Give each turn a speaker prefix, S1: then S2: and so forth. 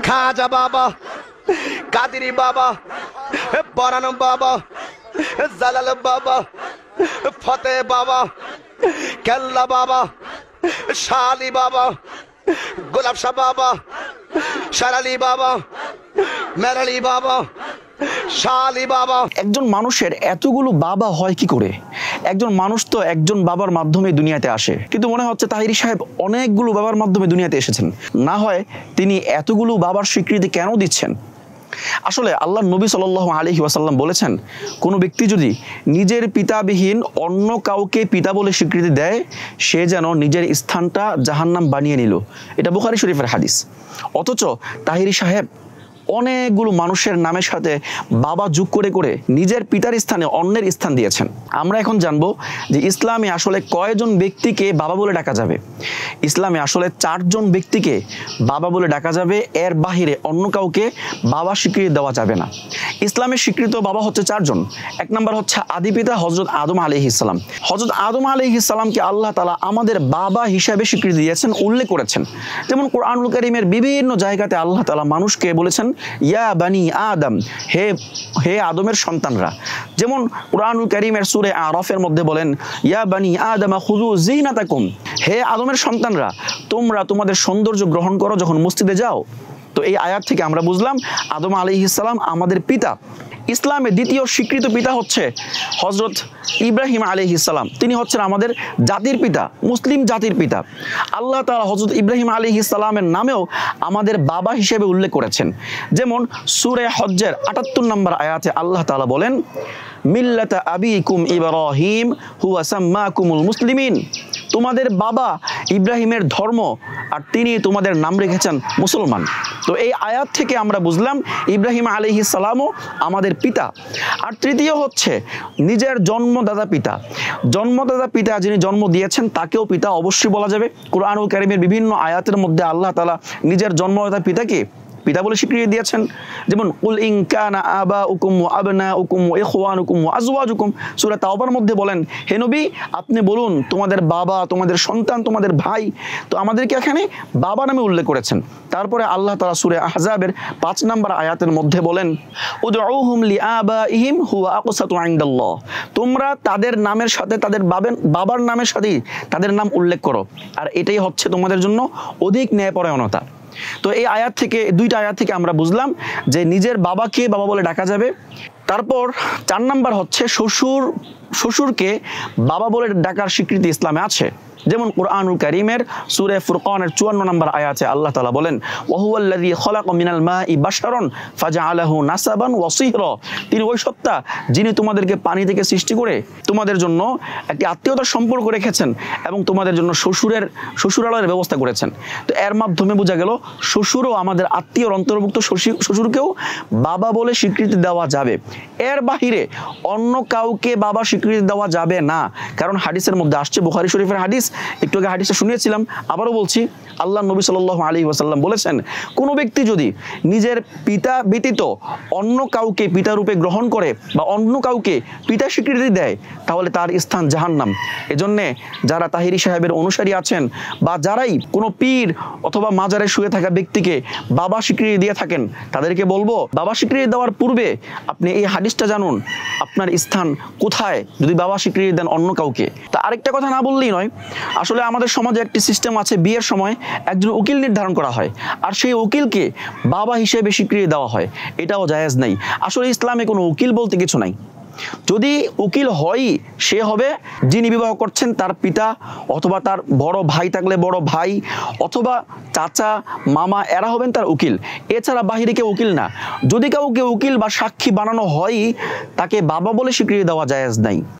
S1: খাজা বাবা, কাদিরি বাবা, বরানম বাবা, জালাল বাবা, ফতে বাবা, কেল্লা বাবা, শালি বাবা, গোলাপ শাহ বাবা, শারালি বাবা, মেরালি বাবা, শালি বাবা।
S2: একজন মানুষের এতগুলো বাবা হয় কি করে? একজন মানুষ তো একজন বাবার মাধ্যমে দুনিয়াতে আসে, কিন্তু মনে হচ্ছে তাহিরি সাহেব অনেকগুলো বাবার মাধ্যমে দুনিয়াতে এসেছেন। না হয় তিনি এতগুলো বাবার স্বীকৃতি কেন দিচ্ছেন? আসলে আল্লাহ নবী সাল্লাল্লাহু আলাইহি ওয়াসাল্লাম বলেছেন, কোনো ব্যক্তি যদি নিজের পিতাবিহীন অন্য কাউকে পিতা বলে স্বীকৃতি দেয়, সে যেন নিজের স্থানটা জাহান্নাম বানিয়ে নিল। এটা বুখারী শরীফের হাদিস। অথচ তাহিরি সাহেব অনেকগুলো মানুষের নামের সাথে বাবা যোগ করে করে নিজের পিতার স্থানে অন্যের স্থান দিয়েছেন। আমরা এখন জানবো যে ইসলামে আসলে কয়জন ব্যক্তিকে বাবা বলে ডাকা যাবে। ইসলামে আসলে 4 জন ব্যক্তিকে বাবা বলে ডাকা যাবে, এর বাহিরে অন্য কাউকে বাবা স্বীকৃতি দেওয়া যাবে না। ইসলামের স্বীকৃত বাবা হচ্ছে 4 জন। 1 নম্বর হচ্ছে আদি পিতা হযরত আদম আলাইহিস সালাম। হযরত আদম আলাইহিস সালামকে আল্লাহ তাআলা আমাদের বাবা হিসাবে স্বীকৃতি দিয়েছেন, উল্লেখ করেছেন। যেমন কোরআনুল কারীমের বিভিন্ন জায়গাতে আল্লাহ তাআলা মানুষকে বলেছেন ইয়া বানি আদম, হে আদমের সন্তানরা। যেমন কোরআনুল কারীমের সূরা আরাফের মধ্যে বলেন ইয়া বানি আদম খুযু যিনাতাকুম, হে আদমের সন্তানরা তোমরা তোমাদের সৌন্দর্য গ্রহণ করো যখন মসজিদে যাও। তো এই আয়াত থেকে আমরা বুঝলাম আদম আলাইহিস সালাম আমাদের পিতা। ইসলামের দ্বিতীয় স্বীকৃত পিতা হচ্ছে হযরত ইব্রাহিম আলাইহিস সালাম। তিনি হচ্ছেন আমাদের জাতির পিতা, মুসলিম জাতির পিতা। আল্লাহ তাআলা হযরত ইব্রাহিম আলাইহিস সালামের নামেও আমাদের বাবা হিসেবে উল্লেখ করেছেন। যেমন সূরা হজ্জের ৭৮ নম্বর আয়াতে আল্লাহ তাআলা বলেন মিল্লাতা আবিকুম ইব্রাহিম হুয়া সাম্মাকুমুল মুসলিমিন, তোমাদের বাবা ইব্রাহিমের ধর্ম আর তিনি তোমাদের নাম রেখেছেন মুসলমান। তো এই আয়াত থেকে আমরা বুঝলাম ইব্রাহিম আলাইহিস সালামও আমাদের পিতা। আর তৃতীয় হচ্ছে নিজের জন্মদাতা পিতা। জন্মদাতা পিতা যিনি জন্ম দিয়েছেন তাকেও পিতা অবশ্যই বলা যাবে। কোরআনুল কারীমের বিভিন্ন আয়াতের মধ্যে আল্লাহ তাআলা নিজের জন্মদাতা পিতাকে পিতা বলে স্বীকৃতি দিয়েছেন। যেমন কুল ইন কানা আবাউকুম ওয়া আবনাউকুম ওয়া ইখওয়ানুকুম ওয়া আজওয়াজুকুম, সূরা তাওবার মধ্যে বলেন হে নবী আপনি বলুন তোমাদের বাবা, তোমাদের সন্তান, তোমাদের ভাই। তো আমাদেরকে এখানে বাবা নামে উল্লেখ করেছেন। তারপরে আল্লাহ তাআলা সূরা আহজাবের 5 নম্বর আয়াতের মধ্যে বলেন উদউহুম লিআবাইহিম হুয়া আকসাতু ইনদাল্লাহ, তোমরা তাদের নামের সাথে তাদের বাবার নামের সাথে তাদের নাম উল্লেখ করো, আর এটাই হচ্ছে তোমাদের জন্য অধিক ন্যায়পরায়ণতা। তো এই আয়াত থেকে, 2টা আয়াত থেকে আমরা বুঝলাম যে নিজের বাবাকে বাবা বলে ডাকা যাবে। তারপর 4 নাম্বার হচ্ছে শ্বশুরকে বাবা বলে ডাকার স্বীকৃতি ইসলামে আছে। যেমন কোরআনুল কারীমের সূরা ফুরকানের 54 নম্বর আয়াতে আল্লাহ তাআলা বলেন ওয়াহুয়াল্লাযী খালাকা মিনাল মাই বাশারান ফাজআলাহু নাসাবান ওয়া সিহরা, তিনি ওই সত্তা যিনি তোমাদেরকে পানি থেকে সৃষ্টি করে তোমাদের জন্য একটি আত্মীয়তার সম্পর্ক রেখেছেন এবং তোমাদের জন্য শ্বশুরালয়ের ব্যবস্থা করেছেন। তো এর মাধ্যমে বোঝা গেল শ্বশুরও আমাদের আত্মীয়র অন্তর্ভুক্ত, শ্বশুরকেও বাবা বলে স্বীকৃতি দেওয়া যাবে। এর বাহিরে অন্য কাউকে বাবা স্বীকৃতি দেওয়া যাবে না, কারণ হাদিসের মধ্যে আসছে, বুখারী শরীফের হাদিস, একটু আগে হাদিসটা শুনিয়েছিলাম, আবারও বলছি, আল্লাহ নবী সাল্লাল্লাহু আলাইহি ওয়াসাল্লাম বলেছেন কোনো ব্যক্তি যদি নিজের পিতা ব্যতীত অন্য কাউকে পিতা রূপে গ্রহণ করে বা অন্য কাউকে পিতা স্বীকৃতি দেয় তাহলে তার স্থান জাহান্নাম। এজন্যে যারা তাহিরি সাহেবের অনুসারী আছেন বা যারাই কোনো পীর অথবা মাজারে শুয়ে থাকা ব্যক্তিকে বাবা স্বীকৃতি দিয়ে থাকেন তাদেরকে বলবো বাবা স্বীকৃতি দেওয়ার পূর্বে আপনি এই হাদিসটা জানুন আপনার স্থান কোথায় যদি বাবা স্বীকৃতি দেন অন্য কাউকে। তা আরেকটা কথা না বললেই নয়, আসলে আমাদের সমাজে একটি সিস্টেম আছে, বিয়ের সময় একজন উকিল নির্ধারণ করা হয় আর সেই উকিলকে বাবা হিসেবে স্বীকৃতি দেওয়া হয়। এটাও জায়েজ নাই। আসলে ইসলামে কোনো উকিল বলতে কিছু নাই। যদি উকিল হয় সে হবে যিনি বিবাহ করছেন তার পিতা অথবা তার বড় ভাই থাকলে বড় ভাই অথবা চাচা মামা, এরা হবেন তার উকিল। এছাড়া বাহিরে কেউ উকিল না। যদি কাউকে উকিল বা সাক্ষী বানানো হয় তাকে বাবা বলে স্বীকৃতি দেওয়া জায়েজ নাই।